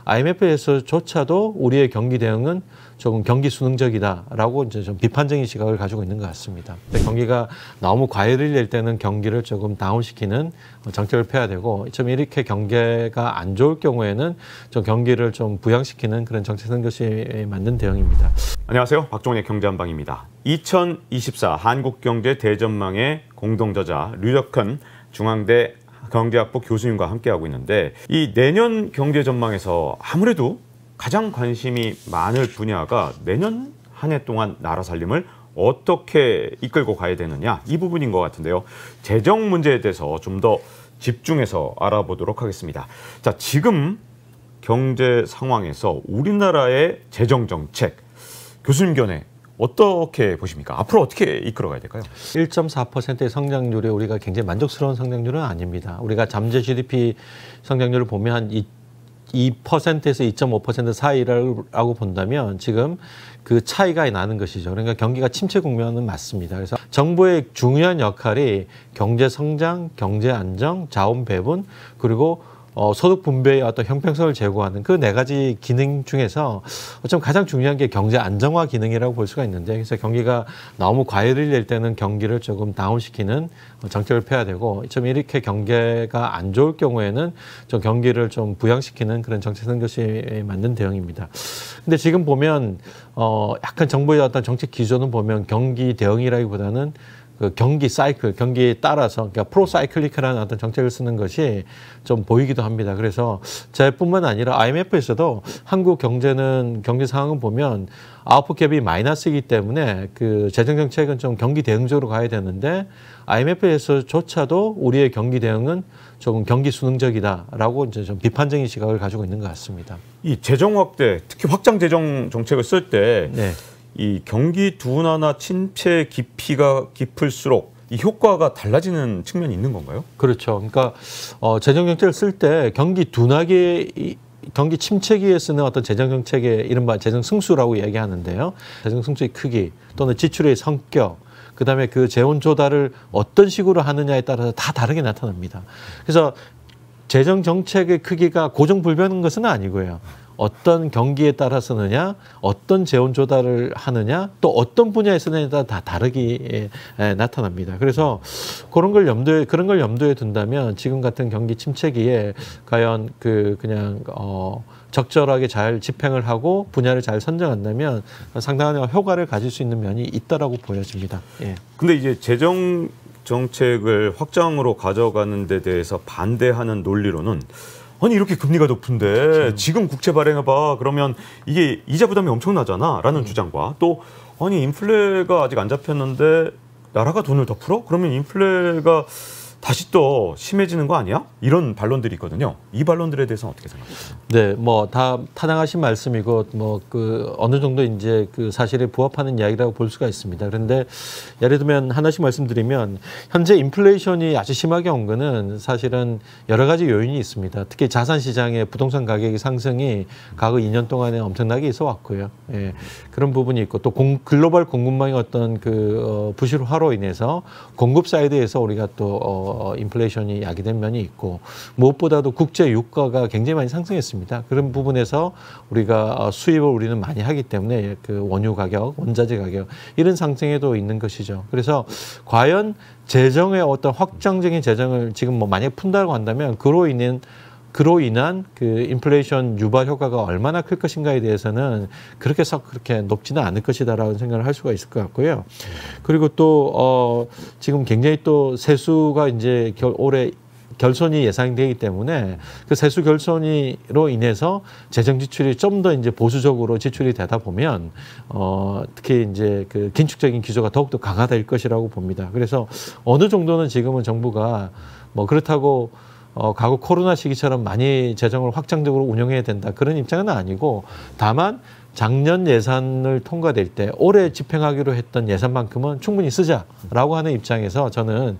IMF에서조차도 우리의 경기 대응은 조금 경기 수능적이다라고 이제 좀 비판적인 시각을 가지고 있는 것 같습니다. 경기가 너무 과열이 될 때는 경기를 조금 다운시키는 정책을 펴야 되고, 좀 이렇게 경기가 안 좋을 경우에는 좀 경기를 좀 부양시키는 그런 정책을 쓰는 것이 맞는 대응입니다. 안녕하세요. 박종훈의 경제한방입니다. 2024 한국경제 대전망의 공동저자 류덕헌 중앙대 경제학부 교수님과 함께하고 있는데, 이 내년 경제 전망에서 아무래도 가장 관심이 많을 분야가 내년 한 해 동안 나라 살림을 어떻게 이끌고 가야 되느냐, 이 부분인 것 같은데요. 재정 문제에 대해서 좀 더 집중해서 알아보도록 하겠습니다. 자, 지금 경제 상황에서 우리나라의 재정 정책, 교수님 견해 어떻게 보십니까? 앞으로 어떻게 이끌어가야 될까요? 1.4%의 성장률이 우리가 굉장히 만족스러운 성장률은 아닙니다. 우리가 잠재 GDP 성장률을 보면 한 2%에서 2.5% 사이라고 본다면 지금 그 차이가 나는 것이죠. 그러니까 경기가 침체 국면은 맞습니다. 그래서 정부의 중요한 역할이 경제 성장, 경제 안정, 자원 배분, 그리고 소득 분배의 어떤 형평성을 제고하는 그 네 가지 기능 중에서 좀 가장 중요한 게 경제 안정화 기능이라고 볼 수가 있는데, 그래서 경기가 너무 과열이 될 때는 경기를 조금 다운시키는 정책을 펴야 되고, 좀 이렇게 경기가 안 좋을 경우에는 좀 경기를 좀 부양시키는 그런 정책을 쓰는 것이 맞는 대응입니다. 근데 지금 보면 약간 정부의 어떤 정책 기조는 보면 경기 대응이라기보다는 그 경기 사이클, 경기에 따라서, 그러니까 프로사이클리크라는 어떤 정책을 쓰는 것이 좀 보이기도 합니다. 그래서 저뿐만 아니라 IMF에서도 한국 경제는, 경제 상황을 보면 아웃풋 갭이 마이너스이기 때문에 그 재정 정책은 좀 경기 대응적으로 가야 되는데, IMF에서조차도 우리의 경기 대응은 조금 경기 수능적이다라고 이제 좀 비판적인 시각을 가지고 있는 것 같습니다. 이 재정 확대, 특히 확장 재정 정책을 쓸 때 이 경기 둔화나 침체 깊이가 깊을수록 이 효과가 달라지는 측면이 있는 건가요? 그렇죠. 그러니까 재정 정책을 쓸 때 경기 둔하게, 경기 침체기에 쓰는 어떤 재정 정책의 이른바 재정 승수라고 이야기하는데요. 재정 승수의 크기 또는 지출의 성격, 그다음에 그 재원 조달을 어떤 식으로 하느냐에 따라서 다 다르게 나타납니다. 그래서 재정 정책의 크기가 고정불변한 것은 아니고요. 어떤 경기에 따라 쓰느냐, 어떤 재원 조달을 하느냐, 또 어떤 분야에 쓰느냐에 따라 다 다르게 나타납니다. 그래서 그런 걸 염두에 둔다면 지금 같은 경기 침체기에 과연 그냥 적절하게 잘 집행을 하고 분야를 잘 선정한다면 상당한 효과를 가질 수 있는 면이 있다라고 보여집니다. 예. 근데 이제 재정 정책을 확장으로 가져가는 데 대해서 반대하는 논리로는, 아니 이렇게 금리가 높은데 지금 국채 발행해봐, 그러면 이게 이자 부담이 엄청나잖아 라는 주장과, 또 아니 인플레가 아직 안 잡혔는데 나라가 돈을 더 풀어? 그러면 인플레가 다시 또 심해지는 거 아니야? 이런 반론들이 있거든요. 이 반론들에 대해서는 어떻게 생각하세요? 네, 뭐 다 타당하신 말씀이고, 뭐 어느 정도 이제 그 사실에 부합하는 이야기라고 볼 수가 있습니다. 그런데 예를 들면 하나씩 말씀드리면, 현재 인플레이션이 아주 심하게 온 거는 사실은 여러 가지 요인이 있습니다. 특히 자산 시장의 부동산 가격의 상승이 과거 2년 동안에 엄청나게 있어 왔고요. 예, 그런 부분이 있고, 또 글로벌 공급망의 어떤 부실화로 인해서 공급 사이드에서 우리가 또 인플레이션이 야기된 면이 있고, 무엇보다도 국제 유가가 굉장히 많이 상승했습니다. 그런 부분에서 우리가 수입을 우리는 많이 하기 때문에 그 원유 가격, 원자재 가격 이런 상승에도 있는 것이죠. 그래서 과연 재정의 어떤 확장적인 재정을 지금 뭐 만약에 푼다고 한다면 그로 인한 그 인플레이션 유발 효과가 얼마나 클 것인가에 대해서는 그렇게 높지는 않을 것이다라는 생각을 할 수가 있을 것 같고요. 그리고 또 지금 굉장히 또 세수가 이제 올해 결손이 예상되기 때문에 그 세수 결손으로 인해서 재정 지출이 좀 더 이제 보수적으로 지출이 되다 보면 특히 이제 그 긴축적인 기조가 더욱더 강화될 것이라고 봅니다. 그래서 어느 정도는 지금은 정부가 뭐 그렇다고 과거 코로나 시기처럼 많이 재정을 확장적으로 운영해야 된다, 그런 입장은 아니고, 다만 작년 예산을 통과될 때 올해 집행하기로 했던 예산만큼은 충분히 쓰자라고 하는 입장에서 저는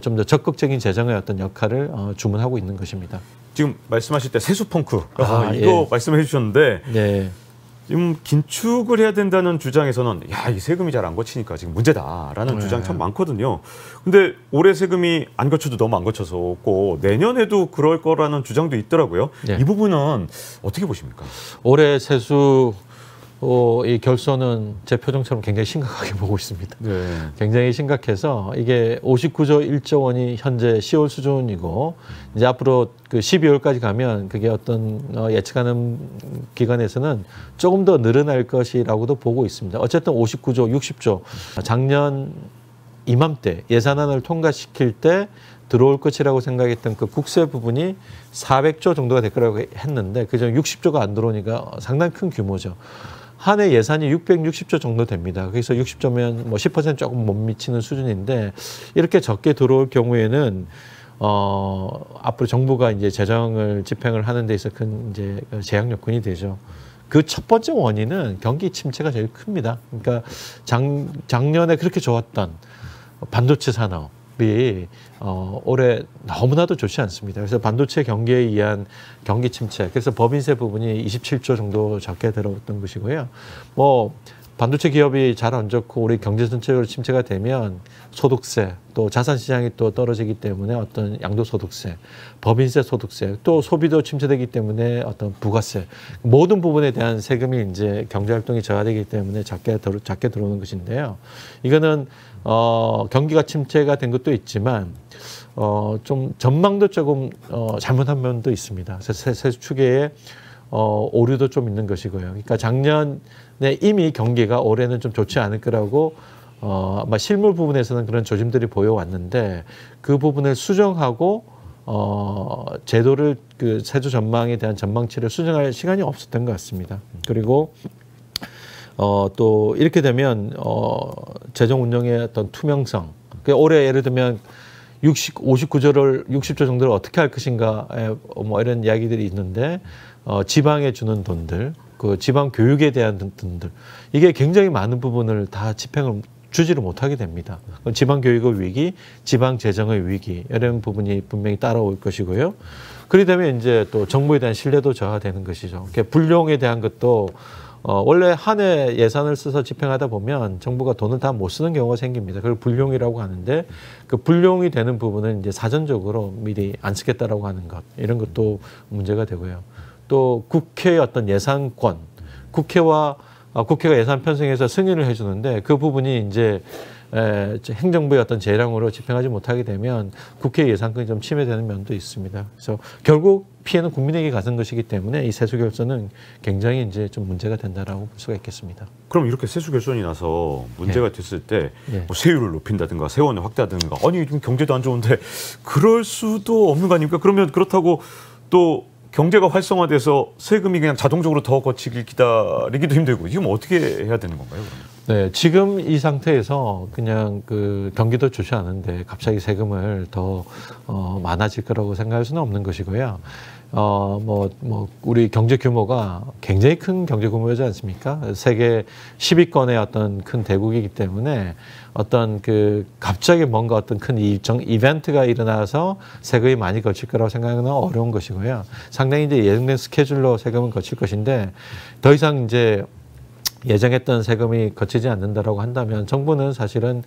좀 더 적극적인 재정의 어떤 역할을 주문하고 있는 것입니다. 지금 말씀하실 때 세수 펑크, 이거 예. 말씀해 주셨는데, 네. 지금 긴축을 해야 된다는 주장에서는 야, 이 세금이 잘 안 거치니까 지금 문제다라는 네. 주장이 참 많거든요. 근데 올해 세금이 안 거쳐도 너무 안 거쳐서고 내년에도 그럴 거라는 주장도 있더라고요. 네. 이 부분은 어떻게 보십니까? 올해 세수 이 결손은 제 표정처럼 굉장히 심각하게 보고 있습니다. 네. 굉장히 심각해서 이게 59조 1조 원이 현재 10월 수준이고 이제 앞으로 그 12월까지 가면 그게 어떤 예측하는 기관에서는 조금 더 늘어날 것이라고도 보고 있습니다. 어쨌든 59조, 60조 작년 이맘때 예산안을 통과시킬 때 들어올 것이라고 생각했던 그 국세 부분이 400조 정도가 될 거라고 했는데 그중 60조가 안 들어오니까 상당히 큰 규모죠. 한 해 예산이 660조 정도 됩니다. 그래서 60조면 뭐 10% 조금 못 미치는 수준인데 이렇게 적게 들어올 경우에는 앞으로 정부가 이제 재정을 집행을 하는 데 있어 큰 이제 제약 요건이 되죠. 그 첫 번째 원인은 경기 침체가 제일 큽니다. 그러니까 작년에 그렇게 좋았던 반도체 산업이 올해 너무나도 좋지 않습니다. 그래서 반도체 경기에 의한 경기 침체, 그래서 법인세 부분이 27조 정도 적게 들어왔던 것이고요. 뭐 반도체 기업이 잘 안 좋고 우리 경제 전체적으로 침체가 되면 소득세, 또 자산 시장이 또 떨어지기 때문에 어떤 양도소득세, 법인세, 소득세, 또 소비도 침체되기 때문에 어떤 부가세, 모든 부분에 대한 세금이 이제 경제 활동이 저하되기 때문에 작게 들어오는 것인데요. 이거는 경기가 침체가 된 것도 있지만 좀 전망도 조금 잘못한 면도 있습니다. 그래서 세수 추계에 오류도 좀 있는 것이고요. 그러니까 작년에 이미 경기가 올해는 좀 좋지 않을 거라고 아마 실물 부분에서는 그런 조짐들이 보여왔는데 그 부분을 수정하고 제도를 그 세수 전망에 대한 전망치를 수정할 시간이 없었던 것 같습니다. 그리고 또 이렇게 되면 재정 운영의 어떤 투명성. 올해 예를 들면 59조를 60조 정도를 어떻게 할 것인가 뭐 이런 이야기들이 있는데 지방에 주는 돈들, 그 지방 교육에 대한 돈들 이게 굉장히 많은 부분을 다 집행을 주지를 못하게 됩니다. 지방 교육의 위기, 지방 재정의 위기 이런 부분이 분명히 따라올 것이고요. 그러게 되면 이제 또 정부에 대한 신뢰도 저하되는 것이죠. 불용에 대한 것도 원래 한 해 예산을 써서 집행하다 보면 정부가 돈을 다 못 쓰는 경우가 생깁니다. 그걸 불용이라고 하는데 그 불용이 되는 부분은 이제 사전적으로 미리 안 쓰겠다라고 하는 것 이런 것도 문제가 되고요. 또 국회의 어떤 예산권, 국회가 예산 편성해서 승인을 해주는데 그 부분이 이제 행정부의 어떤 재량으로 집행하지 못하게 되면 국회 예산권이 좀 침해되는 면도 있습니다. 그래서 결국 피해는 국민에게 가는 것이기 때문에 이 세수 결손은 굉장히 이제 좀 문제가 된다라고 볼 수가 있겠습니다. 그럼 이렇게 세수 결손이 나서 문제가 됐을 때 뭐 세율을 높인다든가 세원을 확대하든가 아니 좀 경제도 안 좋은데 그럴 수도 없는 거 아닙니까? 그러면 그렇다고 또 경제가 활성화돼서 세금이 그냥 자동적으로 더 거치길 기다리기도 힘들고 이게 뭐 어떻게 해야 되는 건가요? 그러면? 네, 지금 이 상태에서 그냥 그 경기도 좋지 않은데 갑자기 세금을 더 많아질 거라고 생각할 수는 없는 것이고요. 우리 경제 규모가 굉장히 큰 경제 규모이지 않습니까? 세계 10위권의 어떤 큰 대국이기 때문에 어떤 그 갑자기 뭔가 어떤 큰 이벤트가 일어나서 세금이 많이 거칠 거라고 생각하는 건 어려운 것이고요. 상당히 이제 예정된 스케줄로 세금은 거칠 것인데 더 이상 이제 예정했던 세금이 거치지 않는다라고 한다면 정부는 사실은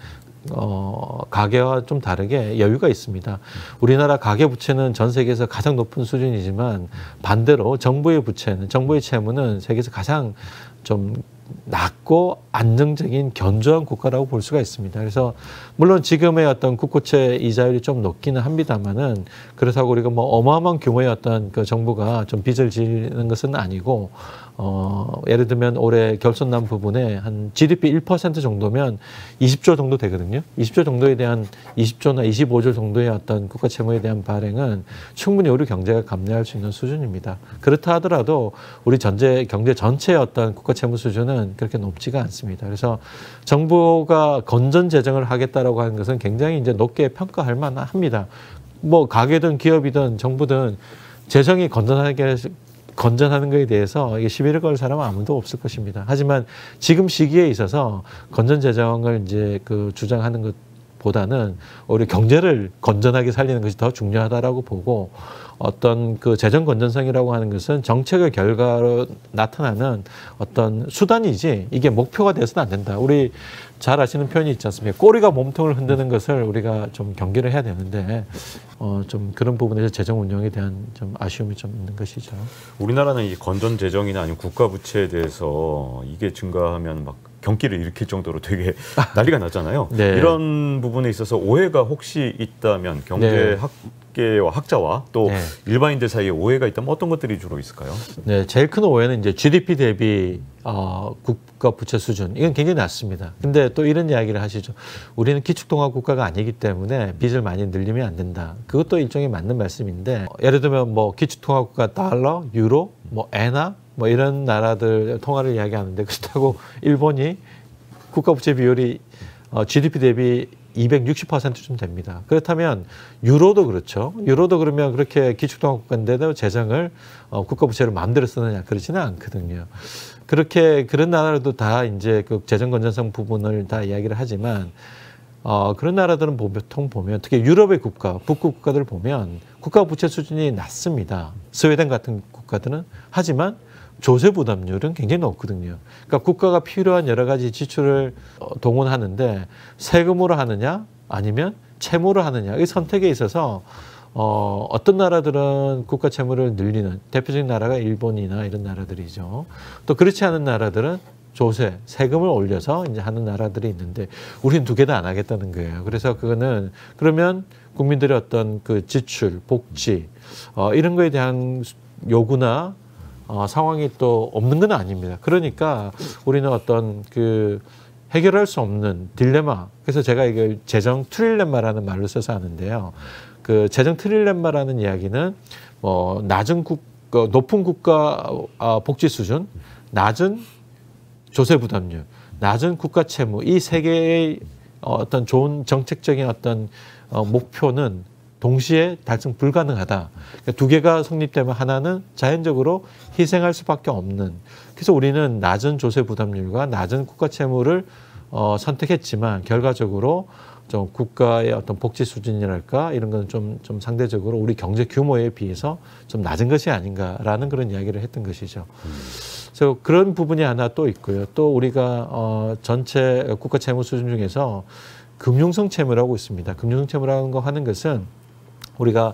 가계와 좀 다르게 여유가 있습니다. 우리나라 가계 부채는 전 세계에서 가장 높은 수준이지만 반대로 정부의 부채는 정부의 채무는 세계에서 가장 좀 낮고 안정적인 견조한 국가라고 볼 수가 있습니다. 그래서 물론 지금의 어떤 국고채 이자율이 좀 높기는 합니다만은 그렇다고 우리가 뭐 어마어마한 규모의 어떤 그 정부가 좀 빚을 지는 것은 아니고 예를 들면 올해 결손난 부분에 한 GDP 1% 정도면 20조 정도 되거든요. 20조 정도에 대한 20조나 25조 정도의 어떤 국가 채무에 대한 발행은 충분히 우리 경제가 감내할 수 있는 수준입니다. 그렇다 하더라도 우리 경제 전체의 어떤 국가 채무 수준은 그렇게 높지가 않습니다. 그래서 정부가 건전 재정을 하겠다라고 하는 것은 굉장히 이제 높게 평가할 만합니다. 뭐 가게든 기업이든 정부든 재정이 건전하는 것에 대해서 이게 시비를 걸 사람은 아무도 없을 것입니다. 하지만 지금 시기에 있어서 건전 재정을 이제 그 주장하는 것보다는 우리 경제를 건전하게 살리는 것이 더 중요하다라고 보고 어떤 그 재정 건전성이라고 하는 것은 정책의 결과로 나타나는 어떤 수단이지 이게 목표가 돼서는 안 된다. 우리 잘 아시는 표현이 있지 않습니까? 꼬리가 몸통을 흔드는 것을 우리가 좀 경계를 해야 되는데 좀 그런 부분에서 재정 운영에 대한 좀 아쉬움이 좀 있는 것이죠. 우리나라는 이 건전 재정이나 아니면 국가 부채에 대해서 이게 증가하면 막 경기를 일으킬 정도로 되게 난리가 나잖아요. 네. 이런 부분에 있어서 오해가 혹시 있다면 경제학계와 학자와 또 네. 일반인들 사이에 오해가 있다면 어떤 것들이 주로 있을까요? 네, 제일 큰 오해는 이제 GDP 대비 국가 부채 수준 이건 굉장히 낮습니다. 근데 또 이런 이야기를 하시죠. 우리는 기축통화 국가가 아니기 때문에 빚을 많이 늘리면 안 된다. 그것도 일종의 맞는 말씀인데 예를 들면 뭐 기축통화 국가 달러, 유로, 뭐 엔화 뭐 이런 나라들 통화를 이야기하는데 그렇다고 일본이 국가 부채 비율이 GDP 대비 260%쯤 됩니다. 그렇다면 유로도 그렇죠. 유로도 그러면 그렇게 기축통화 국가인데도 재정을 국가 부채를 마음대로 쓰느냐 그렇지는 않거든요. 그렇게 그런 나라들도 다 이제 그 재정 건전성 부분을 다 이야기를 하지만 그런 나라들은 보통 보면 특히 유럽의 국가, 북극 국가들 보면 국가 부채 수준이 낮습니다. 스웨덴 같은 국가들은 하지만 조세 부담률은 굉장히 높거든요. 그러니까 국가가 필요한 여러 가지 지출을 동원하는데 세금으로 하느냐 아니면 채무로 하느냐 이 선택에 있어서 어떤 나라들은 국가 채무를 늘리는 대표적인 나라가 일본이나 이런 나라들이죠. 또 그렇지 않은 나라들은 조세, 세금을 올려서 이제 하는 나라들이 있는데 우리는 두 개 다 안 하겠다는 거예요. 그래서 그거는 그러면 국민들의 어떤 그 지출, 복지 이런 거에 대한 요구나 상황이 또 없는 건 아닙니다. 그러니까 우리는 어떤 그 해결할 수 없는 딜레마. 그래서 제가 이걸 재정 트릴레마라는 말로 써서 하는데요. 그 재정 트릴레마라는 이야기는 높은 국가 복지 수준, 낮은 조세 부담률, 낮은 국가 채무 이 세 개의 어떤 좋은 정책적인 어떤 목표는 동시에 달성 불가능하다. 그러니까 두 개가 성립되면 하나는 자연적으로 희생할 수밖에 없는. 그래서 우리는 낮은 조세 부담률과 낮은 국가 채무를 선택했지만 결과적으로 좀 국가의 어떤 복지 수준이랄까 이런 건 좀 상대적으로 우리 경제 규모에 비해서 좀 낮은 것이 아닌가라는 그런 이야기를 했던 것이죠. 그래서 그런 부분이 하나 또 있고요. 또 우리가 전체 국가 채무 수준 중에서 금융성 채무라고 있습니다. 금융성 채무라는 거 하는 것은 우리가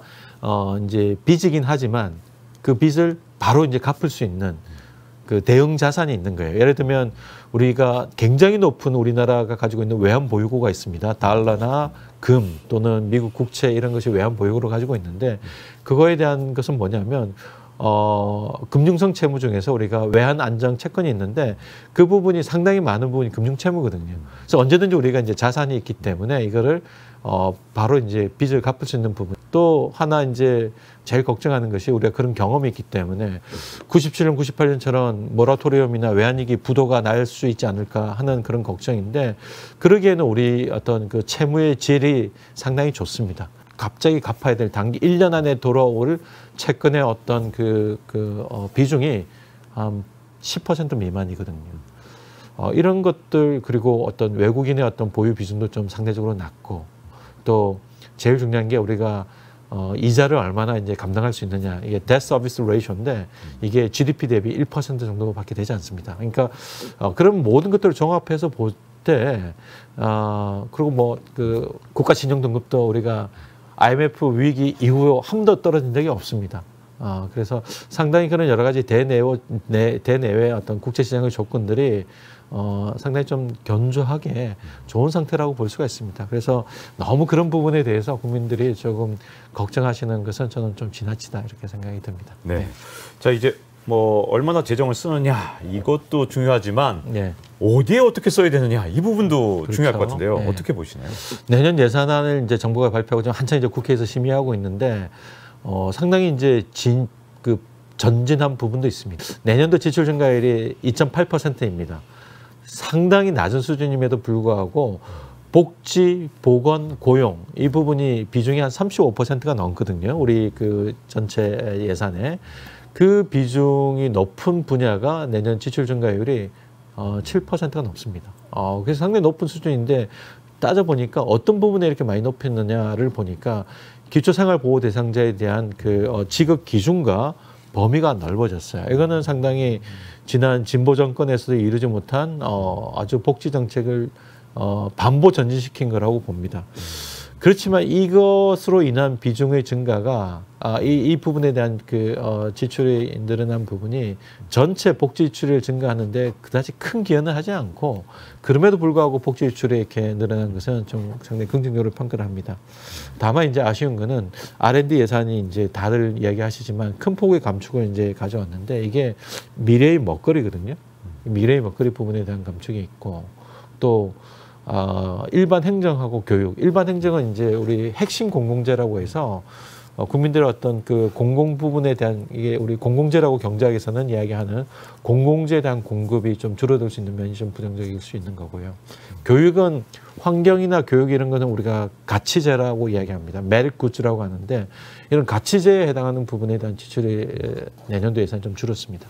이제 빚이긴 하지만 그 빚을 바로 이제 갚을 수 있는 그 대응 자산이 있는 거예요. 예를 들면 우리가 굉장히 높은 우리나라가 가지고 있는 외환 보유고가 있습니다. 달러나 금 또는 미국 국채 이런 것이 외환 보유고를 가지고 있는데 그거에 대한 것은 뭐냐면 금융성 채무 중에서 우리가 외환 안정 채권이 있는데 그 부분이 상당히 많은 부분이 금융 채무거든요. 그래서 언제든지 우리가 이제 자산이 있기 때문에 이거를 바로 이제 빚을 갚을 수 있는 부분. 또 하나 이제 제일 걱정하는 것이 우리가 그런 경험이 있기 때문에 97년, 98년처럼 모라토리엄이나 외환위기 부도가 날 수 있지 않을까 하는 그런 걱정인데 그러기에는 우리 어떤 그 채무의 질이 상당히 좋습니다. 갑자기 갚아야 될 단기 1년 안에 돌아올 채권의 어떤 비중이 한 10% 미만이거든요. 이런 것들 그리고 어떤 외국인의 어떤 보유 비중도 좀 상대적으로 낮고 또 제일 중요한 게 우리가 이자를 얼마나 이제 감당할 수 있느냐 이게 debt service ratio인데 이게 GDP 대비 1% 정도밖에 되지 않습니다. 그러니까 그런 모든 것들을 종합해서 볼 때 그리고 뭐 그 국가 신용 등급도 우리가 IMF 위기 이후 한 번도 떨어진 적이 없습니다. 그래서 상당히 그런 여러 가지 대내외 어떤 국제시장의 조건들이 상당히 좀 견조하게 좋은 상태라고 볼 수가 있습니다. 그래서 너무 그런 부분에 대해서 국민들이 조금 걱정하시는 것은 저는 좀 지나치다 이렇게 생각이 듭니다. 네. 자, 이제 뭐 얼마나 재정을 쓰느냐 이것도 중요하지만 네. 어디에 어떻게 써야 되느냐 이 부분도 그렇죠. 중요할 것 같은데요. 네. 어떻게 보시나요? 내년 예산안을 이제 정부가 발표하고 지금 한창 이제 국회에서 심의하고 있는데 상당히 이제 전진한 부분도 있습니다. 내년도 지출 증가율이 2.8%입니다. 상당히 낮은 수준임에도 불구하고 복지, 보건, 고용 이 부분이 비중이 한 35%가 넘거든요. 우리 그 전체 예산에 그 비중이 높은 분야가 내년 지출 증가율이 7%가 넘습니다. 그래서 상당히 높은 수준인데 따져보니까 어떤 부분에 이렇게 많이 높였느냐를 보니까 기초생활보호 대상자에 대한 그 지급 기준과 범위가 넓어졌어요. 이거는 상당히 지난 진보 정권에서도 이루지 못한 아주 복지 정책을 반보 전진시킨 거라고 봅니다. 그렇지만 이것으로 인한 비중의 증가가 이 부분에 대한 그 지출이 늘어난 부분이 전체 복지 지출을 증가하는데 그다지 큰 기여는 하지 않고 그럼에도 불구하고 복지 지출이 이렇게 늘어난 것은 좀 상당히 긍정적으로 평가를 합니다. 다만 이제 아쉬운 거는 R&D 예산이 이제 다들 이야기하시지만 큰 폭의 감축을 이제 가져왔는데 이게 미래의 먹거리거든요. 미래의 먹거리 부분에 대한 감축이 있고 또 일반 행정하고 교육. 일반 행정은 이제 우리 핵심 공공재라고 해서 국민들의 어떤 그 공공 부분에 대한 이게 우리 공공재라고 경제학에서는 이야기하는 공공재에 대한 공급이 좀 줄어들 수 있는 면이 좀 부정적일 수 있는 거고요. 교육은 환경이나 교육 이런 거는 우리가 가치재라고 이야기합니다. 메릿 굿즈라고 하는데 이런 가치재에 해당하는 부분에 대한 지출이 내년도 예산이 좀 줄었습니다.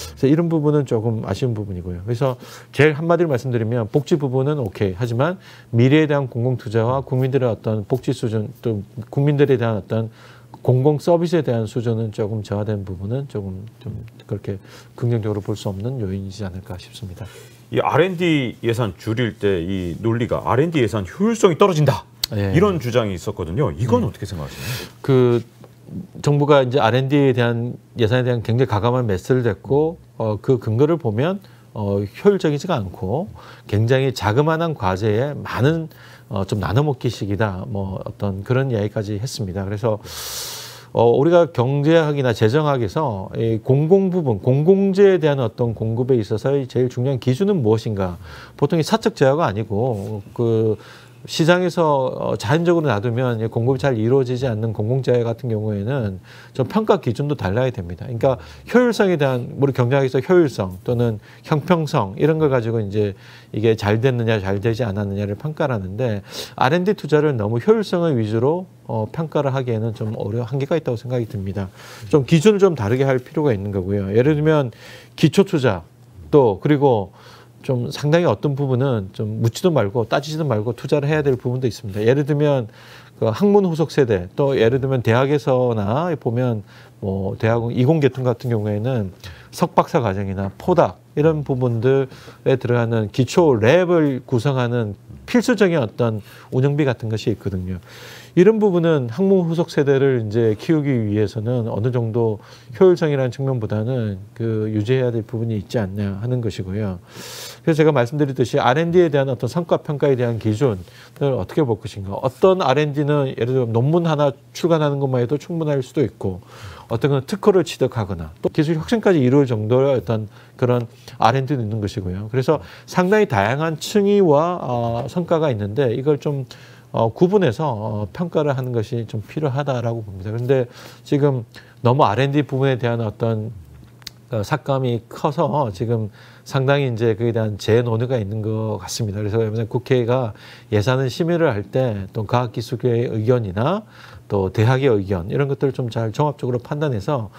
그래서 이런 부분은 조금 아쉬운 부분이고요. 그래서 제일 한마디로 말씀드리면 복지 부분은 오케이. 하지만 미래에 대한 공공 투자와 국민들의 어떤 복지 수준 또 국민들에 대한 어떤 공공 서비스에 대한 수준은 조금 저하된 부분은 조금 좀 그렇게 긍정적으로 볼 수 없는 요인이지 않을까 싶습니다. 이 R&D 예산 줄일 때 이 논리가 R&D 예산 효율성이 떨어진다. 예. 이런 주장이 있었거든요. 이건 어떻게 생각하시나요? 그 정부가 이제 R&D에 대한 예산에 대한 굉장히 가감한 메시지를 냈고 그 근거를 보면 효율적이지가 않고 굉장히 자그마한 과제에 많은 좀 나눠먹기식이다. 뭐 어떤 그런 이야기까지 했습니다. 그래서 우리가 경제학이나 재정학에서 이 공공 부분, 공공재에 대한 어떤 공급에 있어서의 제일 중요한 기준은 무엇인가? 보통 이 사적 제어가 아니고 그 시장에서 자연적으로 놔두면 공급이 잘 이루어지지 않는 공공재해 같은 경우에는 좀 평가 기준도 달라야 됩니다. 그러니까 효율성에 대한 우리 경제학에서 효율성 또는 형평성 이런 걸 가지고 이제 이게 잘 됐느냐 잘 되지 않았느냐를 평가를 하는데 R&D 투자를 너무 효율성을 위주로 평가를 하기에는 좀 한계가 있다고 생각이 듭니다. 좀 기준을 좀 다르게 할 필요가 있는 거고요. 예를 들면 기초 투자 또 그리고 좀 상당히 어떤 부분은 좀 묻지도 말고 따지지도 말고 투자를 해야 될 부분도 있습니다. 예를 들면 그 학문 후속 세대 또 예를 들면 대학에서나 보면 뭐 대학 이공계통 같은 경우에는 석박사 과정이나 포닥 이런 부분들에 들어가는 기초 랩을 구성하는 필수적인 어떤 운영비 같은 것이 있거든요. 이런 부분은 학문 후속 세대를 이제 키우기 위해서는 어느 정도 효율성이라는 측면보다는 그 유지해야 될 부분이 있지 않냐 하는 것이고요. 그래서 제가 말씀드렸듯이 R&D에 대한 어떤 성과 평가에 대한 기준을 어떻게 볼 것인가. 어떤 R&D는 예를 들어 논문 하나 출간하는 것만 해도 충분할 수도 있고 어떤 건 특허를 취득하거나 또 기술 혁신까지 이룰 정도의 어떤 그런 R&D는 있는 것이고요. 그래서 상당히 다양한 층위와 성과가 있는데 이걸 좀 구분해서 평가를 하는 것이 좀 필요하다라고 봅니다. 그런데 지금 너무 R&D 부분에 대한 어떤 삭감이 커서 지금 상당히 이제 그에 대한 재논의가 있는 것 같습니다. 그래서 국회가 예산을 심의를 할 때 또 과학기술계의 의견이나 또 대학의 의견 이런 것들을 좀 잘 종합적으로 판단해서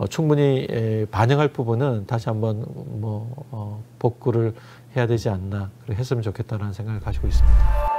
충분히 반영할 부분은 다시 한번 복구를 해야 되지 않나 그렇게 했으면 좋겠다라는 생각을 가지고 있습니다.